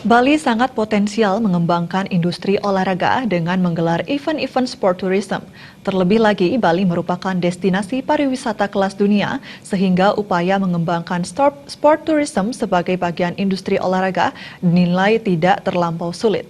Bali sangat potensial mengembangkan industri olahraga dengan menggelar event-event sport tourism. Terlebih lagi, Bali merupakan destinasi pariwisata kelas dunia, sehingga upaya mengembangkan sport tourism sebagai bagian industri olahraga dinilai tidak terlampau sulit.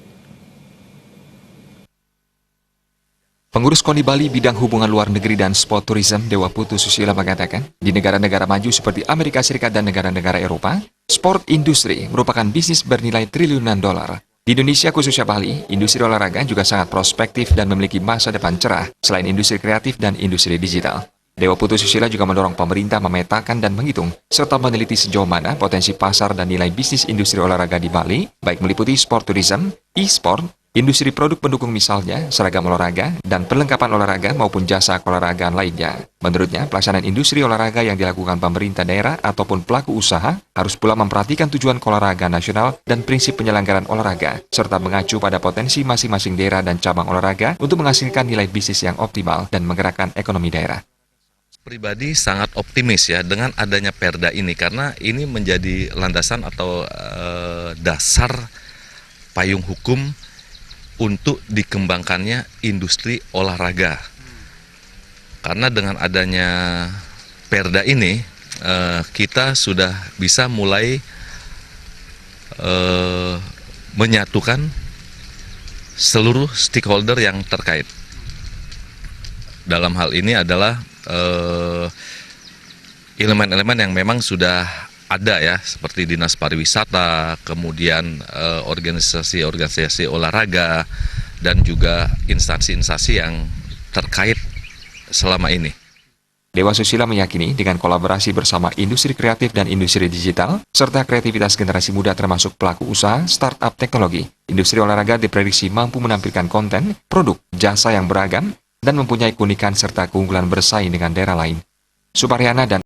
Pengurus KONI Bali bidang hubungan luar negeri dan sport tourism Dewa Putu Susila mengatakan, di negara-negara maju seperti Amerika Serikat dan negara-negara Eropa, sport industri merupakan bisnis bernilai triliunan dolar. Di Indonesia khususnya Bali, industri olahraga juga sangat prospektif dan memiliki masa depan cerah selain industri kreatif dan industri digital. Dewa Putu Susila juga mendorong pemerintah memetakan dan menghitung, serta meneliti sejauh mana potensi pasar dan nilai bisnis industri olahraga di Bali, baik meliputi sport tourism, e-sport, industri produk pendukung misalnya, seragam olahraga, dan perlengkapan olahraga maupun jasa keolahragaan lainnya. Menurutnya, pelaksanaan industri olahraga yang dilakukan pemerintah daerah ataupun pelaku usaha harus pula memperhatikan tujuan keolahragaan nasional dan prinsip penyelenggaraan olahraga, serta mengacu pada potensi masing-masing daerah dan cabang olahraga untuk menghasilkan nilai bisnis yang optimal dan menggerakkan ekonomi daerah. Pribadi sangat optimis ya dengan adanya Perda ini karena ini menjadi landasan atau dasar payung hukum untuk dikembangkannya industri olahraga. Karena dengan adanya Perda ini kita sudah bisa mulai menyatukan seluruh stakeholder yang terkait. Dalam hal ini adalah elemen-elemen yang memang sudah ada ya, seperti Dinas Pariwisata, kemudian organisasi-organisasi olahraga, dan juga instansi-instansi yang terkait selama ini. Dewa Susila meyakini dengan kolaborasi bersama industri kreatif dan industri digital, serta kreativitas generasi muda termasuk pelaku usaha, startup teknologi, industri olahraga diprediksi mampu menampilkan konten, produk, jasa yang beragam, dan mempunyai keunikan serta keunggulan bersaing dengan daerah lain. Suparyana dan